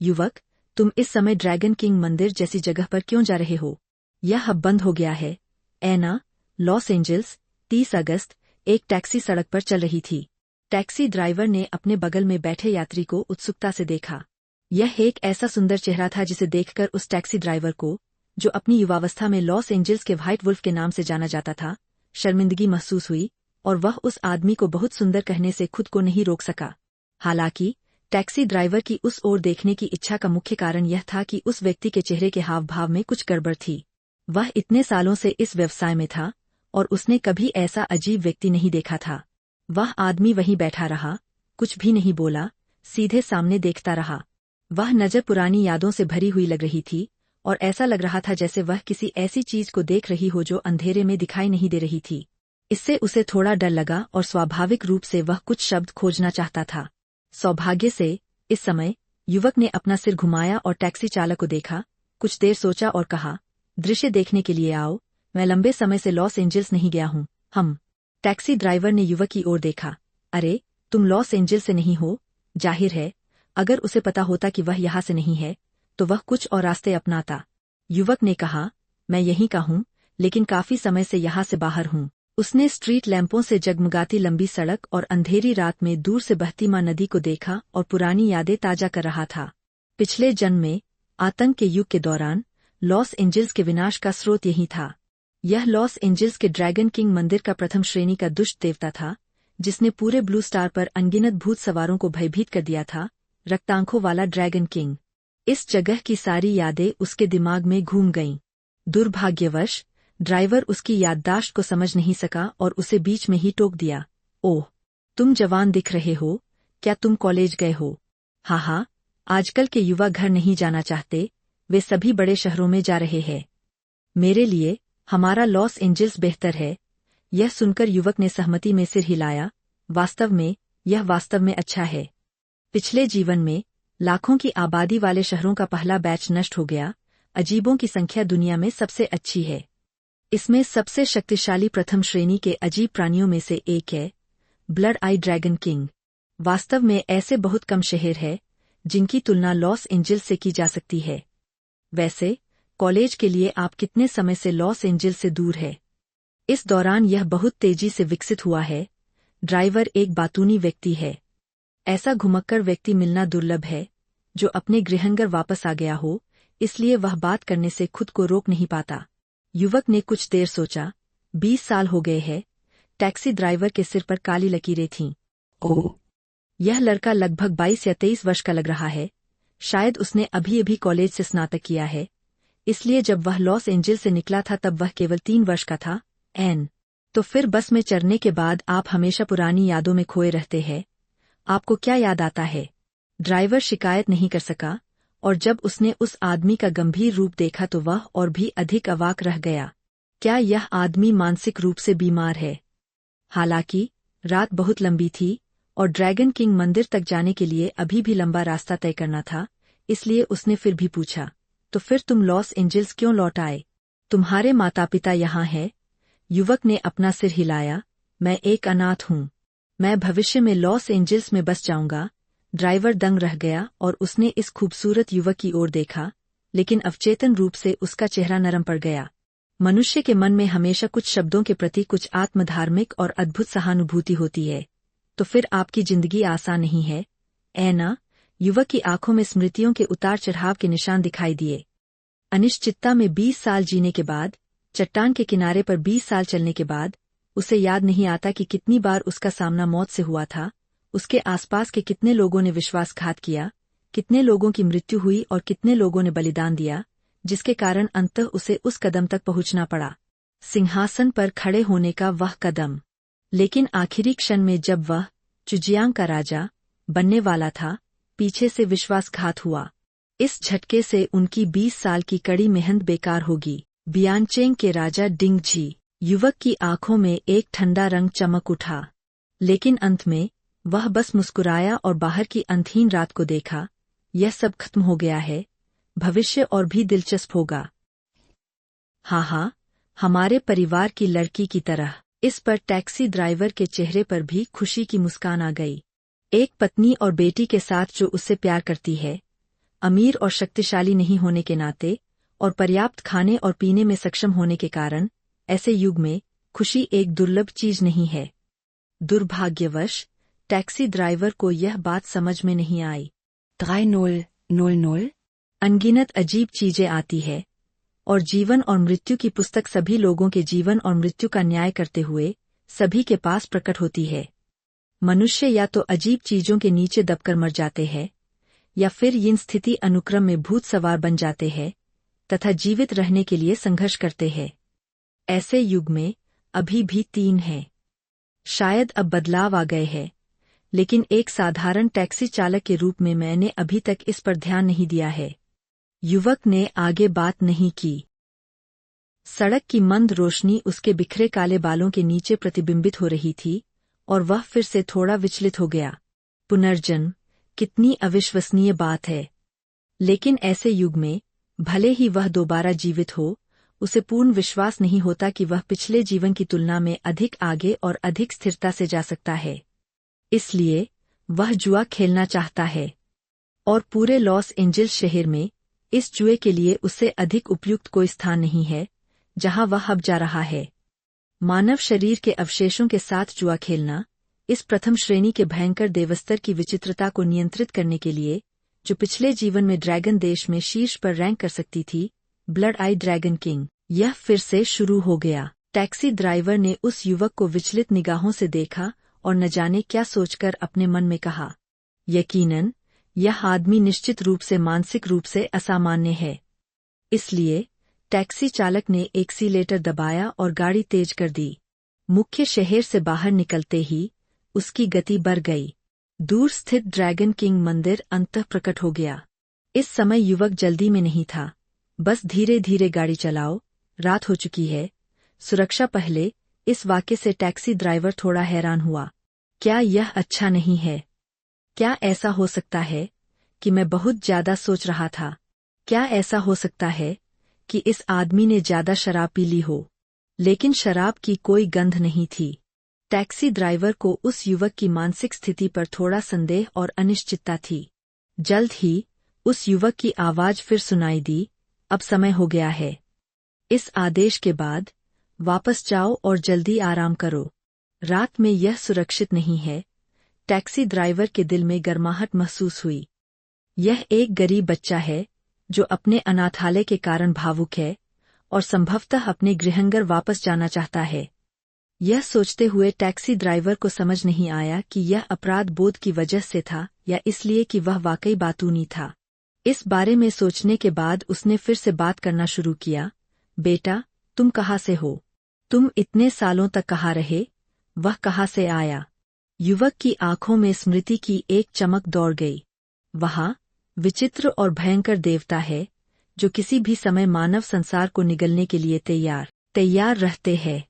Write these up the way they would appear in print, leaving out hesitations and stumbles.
युवक, तुम इस समय ड्रैगन किंग मंदिर जैसी जगह पर क्यों जा रहे हो? यह अब बंद हो गया है। एना, लॉस एंजल्स, 30 अगस्त। एक टैक्सी सड़क पर चल रही थी। टैक्सी ड्राइवर ने अपने बगल में बैठे यात्री को उत्सुकता से देखा। यह एक ऐसा सुंदर चेहरा था जिसे देखकर उस टैक्सी ड्राइवर को, जो अपनी युवावस्था में लॉस एंजल्स के व्हाइट वुल्फ के नाम से जाना जाता था, शर्मिंदगी महसूस हुई और वह उस आदमी को बहुत सुंदर कहने से खुद को नहीं रोक सका। हालांकि टैक्सी ड्राइवर की उस ओर देखने की इच्छा का मुख्य कारण यह था कि उस व्यक्ति के चेहरे के हाव भाव में कुछ गड़बड़ थी। वह इतने सालों से इस व्यवसाय में था और उसने कभी ऐसा अजीब व्यक्ति नहीं देखा था। वह आदमी वहीं बैठा रहा, कुछ भी नहीं बोला, सीधे सामने देखता रहा। वह नजर पुरानी यादों से भरी हुई लग रही थी और ऐसा लग रहा था जैसे वह किसी ऐसी चीज को देख रही हो जो अंधेरे में दिखाई नहीं दे रही थी। इससे उसे थोड़ा डर लगा और स्वाभाविक रूप से वह कुछ शब्द खोजना चाहता था। सौभाग्य से इस समय युवक ने अपना सिर घुमाया और टैक्सी चालक को देखा, कुछ देर सोचा और कहा, दृश्य देखने के लिए आओ, मैं लंबे समय से लॉस एंजल्स नहीं गया हूँ। टैक्सी ड्राइवर ने युवक की ओर देखा। अरे, तुम लॉस एंजल्स से नहीं हो? जाहिर है, अगर उसे पता होता कि वह यहाँ से नहीं है, तो वह कुछ और रास्ते अपनाता। युवक ने कहा, मैं यहीं का हूँ, लेकिन काफी समय से यहाँ से बाहर हूँ। उसने स्ट्रीट लैंपों से जगमगाती लंबी सड़क और अंधेरी रात में दूर से बहती मां नदी को देखा और पुरानी यादें ताजा कर रहा था। पिछले जन्म में, आतंक के युग के दौरान, लॉस एंजल्स के विनाश का स्रोत यही था। यह लॉस एंजल्स के ड्रैगन किंग मंदिर का प्रथम श्रेणी का दुष्ट देवता था, जिसने पूरे ब्लू स्टार पर अनगिनत भूत सवारों को भयभीत कर दिया था। रक्तांखों वाला ड्रैगन किंग। इस जगह की सारी यादें उसके दिमाग में घूम गईं। दुर्भाग्यवश ड्राइवर उसकी याददाश्त को समझ नहीं सका और उसे बीच में ही टोक दिया। ओह, तुम जवान दिख रहे हो, क्या तुम कॉलेज गए हो? हाँ, आजकल के युवा घर नहीं जाना चाहते, वे सभी बड़े शहरों में जा रहे हैं। मेरे लिए हमारा लॉस एंजल्स बेहतर है। यह सुनकर युवक ने सहमति में सिर हिलाया। यह वास्तव में अच्छा है। पिछले जीवन में लाखों की आबादी वाले शहरों का पहला बैच नष्ट हो गया। अजीबों की संख्या दुनिया में सबसे अच्छी है। इसमें सबसे शक्तिशाली प्रथम श्रेणी के अजीब प्राणियों में से एक है ब्लड आई ड्रैगन किंग। वास्तव में ऐसे बहुत कम शहर हैं जिनकी तुलना लॉस एंजल्स से की जा सकती है। वैसे, कॉलेज के लिए आप कितने समय से लॉस एंजल्स से दूर है? इस दौरान यह बहुत तेजी से विकसित हुआ है। ड्राइवर एक बातूनी व्यक्ति है। ऐसा घुमक्कड़ व्यक्ति मिलना दुर्लभ है, जो अपने गृहनगर वापस आ गया हो, इसलिए वह बात करने से खुद को रोक नहीं पाता। युवक ने कुछ देर सोचा। 20 साल हो गए हैं। टैक्सी ड्राइवर के सिर पर काली लकीरें थीं। ओह, यह लड़का लगभग 22 या 23 वर्ष का लग रहा है। शायद उसने अभी अभी कॉलेज से स्नातक किया है, इसलिए जब वह लॉस एंजल्स से निकला था तब वह केवल 3 वर्ष का था। तो फिर बस में चढ़ने के बाद आप हमेशा पुरानी यादों में खोए रहते हैं। आपको क्या याद आता है? ड्राइवर शिकायत नहीं कर सका, और जब उसने उस आदमी का गंभीर रूप देखा तो वह और भी अधिक अवाक रह गया। क्या यह आदमी मानसिक रूप से बीमार है? हालांकि रात बहुत लंबी थी और ड्रैगन किंग मंदिर तक जाने के लिए अभी भी लंबा रास्ता तय करना था, इसलिए उसने फिर भी पूछा, तो फिर तुम लॉस एंजल्स क्यों लौट आए? तुम्हारे माता पिता यहाँ हैं? युवक ने अपना सिर हिलाया। मैं एक अनाथ हूँ। मैं भविष्य में लॉस एंजल्स में बस जाऊंगा। ड्राइवर दंग रह गया और उसने इस खूबसूरत युवक की ओर देखा, लेकिन अवचेतन रूप से उसका चेहरा नरम पड़ गया। मनुष्य के मन में हमेशा कुछ शब्दों के प्रति कुछ आत्मधार्मिक और अद्भुत सहानुभूति होती है। तो फिर आपकी जिंदगी आसान नहीं है, ऐना? युवक की आंखों में स्मृतियों के उतार चढ़ाव के निशान दिखाई दिए। अनिश्चितता में 20 साल जीने के बाद, चट्टान के किनारे पर 20 साल चलने के बाद, उसे याद नहीं आता कि कितनी बार उसका सामना मौत से हुआ था। उसके आसपास के कितने लोगों ने विश्वासघात किया, कितने लोगों की मृत्यु हुई और कितने लोगों ने बलिदान दिया, जिसके कारण अंततः उसे उस कदम तक पहुंचना पड़ा, सिंहासन पर खड़े होने का वह कदम। लेकिन आखिरी क्षण में जब वह चुजियांग का राजा बनने वाला था, पीछे से विश्वासघात हुआ। इस झटके से उनकी 20 साल की कड़ी मेहनत बेकार होगी। बियानचेंग के राजा डिंगझी। युवक की आंखों में एक ठंडा रंग चमक उठा, लेकिन अंत में वह बस मुस्कुराया और बाहर की अंतहीन रात को देखा। यह सब खत्म हो गया है। भविष्य और भी दिलचस्प होगा। हाँ, हमारे परिवार की लड़की की तरह। इस पर टैक्सी ड्राइवर के चेहरे पर भी खुशी की मुस्कान आ गई। एक पत्नी और बेटी के साथ जो उससे प्यार करती है, अमीर और शक्तिशाली नहीं होने के नाते और पर्याप्त खाने और पीने में सक्षम होने के कारण ऐसे युग में खुशी एक दुर्लभ चीज नहीं है। दुर्भाग्यवश टैक्सी ड्राइवर को यह बात समझ में नहीं आई। 3000 अनगिनत अजीब चीजें आती है और जीवन और मृत्यु की पुस्तक सभी लोगों के जीवन और मृत्यु का न्याय करते हुए सभी के पास प्रकट होती है। मनुष्य या तो अजीब चीजों के नीचे दबकर मर जाते हैं या फिर इन स्थिति अनुक्रम में भूत सवार बन जाते हैं तथा जीवित रहने के लिए संघर्ष करते हैं। ऐसे युग में अभी भी 3 हैं। शायद अब बदलाव आ गए हैं, लेकिन एक साधारण टैक्सी चालक के रूप में मैंने अभी तक इस पर ध्यान नहीं दिया है। युवक ने आगे बात नहीं की। सड़क की मंद रोशनी उसके बिखरे काले बालों के नीचे प्रतिबिंबित हो रही थी और वह फिर से थोड़ा विचलित हो गया। पुनर्जन्म, कितनी अविश्वसनीय बात है। लेकिन ऐसे युग में भले ही वह दोबारा जीवित हो, उसे पूर्ण विश्वास नहीं होता कि वह पिछले जीवन की तुलना में अधिक आगे और अधिक स्थिरता से जा सकता है। इसलिए वह जुआ खेलना चाहता है और पूरे लॉस एंजिल्स शहर में इस जुए के लिए उससे अधिक उपयुक्त कोई स्थान नहीं है जहां वह अब जा रहा है। मानव शरीर के अवशेषों के साथ जुआ खेलना इस प्रथम श्रेणी के भयंकर देवस्तर की विचित्रता को नियंत्रित करने के लिए, जो पिछले जीवन में ड्रैगन देश में शीर्ष पर रैंक कर सकती थी, ब्लड आई ड्रैगन किंग, यह फिर से शुरू हो गया। टैक्सी ड्राइवर ने उस युवक को विचलित निगाहों से देखा और न जाने क्या सोचकर अपने मन में कहा, यकीनन यह आदमी निश्चित रूप से मानसिक रूप से असामान्य है। इसलिए टैक्सी चालक ने एक्सीलेटर दबाया और गाड़ी तेज कर दी। मुख्य शहर से बाहर निकलते ही उसकी गति बढ़ गई। दूर स्थित ड्रैगन किंग मंदिर अंततः प्रकट हो गया। इस समय युवक जल्दी में नहीं था। बस धीरे धीरे गाड़ी चलाओ, रात हो चुकी है। सुरक्षा पहले। इस वाक्य से टैक्सी ड्राइवर थोड़ा हैरान हुआ। क्या यह अच्छा नहीं है? क्या ऐसा हो सकता है कि मैं बहुत ज्यादा सोच रहा था? क्या ऐसा हो सकता है कि इस आदमी ने ज्यादा शराब पी ली हो? लेकिन शराब की कोई गंध नहीं थी। टैक्सी ड्राइवर को उस युवक की मानसिक स्थिति पर थोड़ा संदेह और अनिश्चितता थी। जल्द ही उस युवक की आवाज फिर सुनाई दी, अब समय हो गया है। इस आदेश के बाद वापस जाओ और जल्दी आराम करो। रात में यह सुरक्षित नहीं है। टैक्सी ड्राइवर के दिल में गर्माहट महसूस हुई। यह एक गरीब बच्चा है जो अपने अनाथालय के कारण भावुक है और संभवतः अपने गृहंगर वापस जाना चाहता है। यह सोचते हुए टैक्सी ड्राइवर को समझ नहीं आया कि यह अपराध बोध की वजह से था या इसलिए कि वह वाकई बातूनी था। इस बारे में सोचने के बाद उसने फिर से बात करना शुरू किया। बेटा, तुम कहाँ से हो? तुम इतने सालों तक कहाँ रहे? वह कहाँ से आया? युवक की आंखों में स्मृति की एक चमक दौड़ गई। वहाँ विचित्र और भयंकर देवता है जो किसी भी समय मानव संसार को निगलने के लिए तैयार रहते हैं।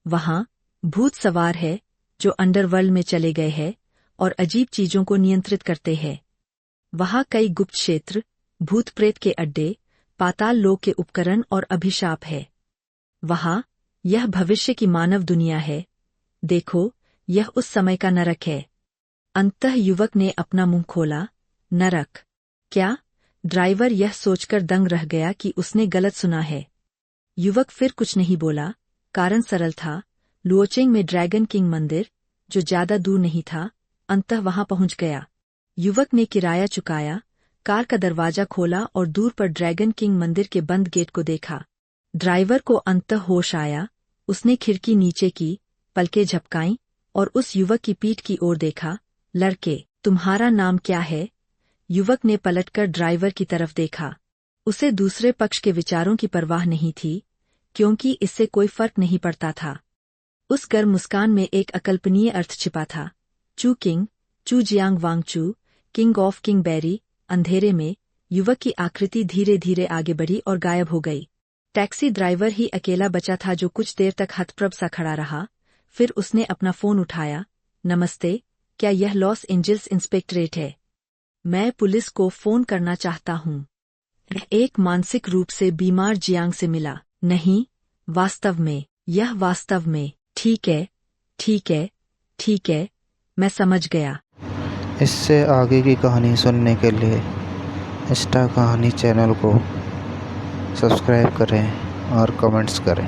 वहाँ भूत सवार है जो अंडरवर्ल्ड में चले गए हैं और अजीब चीजों को नियंत्रित करते हैं। वहाँ कई गुप्त क्षेत्र, भूत प्रेत के अड्डे, पाताल लोक के उपकरण और अभिशाप है। वहाँ यह भविष्य की मानव दुनिया है। देखो, यह उस समय का नरक है। अंततः युवक ने अपना मुंह खोला। नरक? क्या? ड्राइवर यह सोचकर दंग रह गया कि उसने गलत सुना है। युवक फिर कुछ नहीं बोला। कारण सरल था। लुओचेंग में ड्रैगन किंग मंदिर, जो ज्यादा दूर नहीं था, अंततः वहां पहुंच गया। युवक ने किराया चुकाया, कार का दरवाजा खोला और दूर पर ड्रैगन किंग मंदिर के बंद गेट को देखा। ड्राइवर को अंततः होश आया। उसने खिड़की नीचे की, पलकें झपकाईं और उस युवक की पीठ की ओर देखा। लड़के, तुम्हारा नाम क्या है? युवक ने पलटकर ड्राइवर की तरफ देखा। उसे दूसरे पक्ष के विचारों की परवाह नहीं थी, क्योंकि इससे कोई फर्क नहीं पड़ता था। उस गर्म मुस्कान में एक अकल्पनीय अर्थ छिपा था। Chu King, Chu Jiang Wangchu, king of king berry. अंधेरे में युवक की आकृति धीरे धीरे आगे बढ़ी और गायब हो गई। टैक्सी ड्राइवर ही अकेला बचा था जो कुछ देर तक हतप्रभ सा खड़ा रहा। फिर उसने अपना फोन उठाया। नमस्ते, क्या यह लॉस एंजिल्स इंस्पेक्टरेट है? मैं पुलिस को फोन करना चाहता हूँ। एक मानसिक रूप से बीमार जियांग से मिला। नहीं, वास्तव में, यह वास्तव में। ठीक है, ठीक है, ठीक है, मैं समझ गया। इससे आगे की कहानी सुनने के लिए इंस्टा कहानी चैनल को सब्सक्राइब करें और कमेंट्स करें।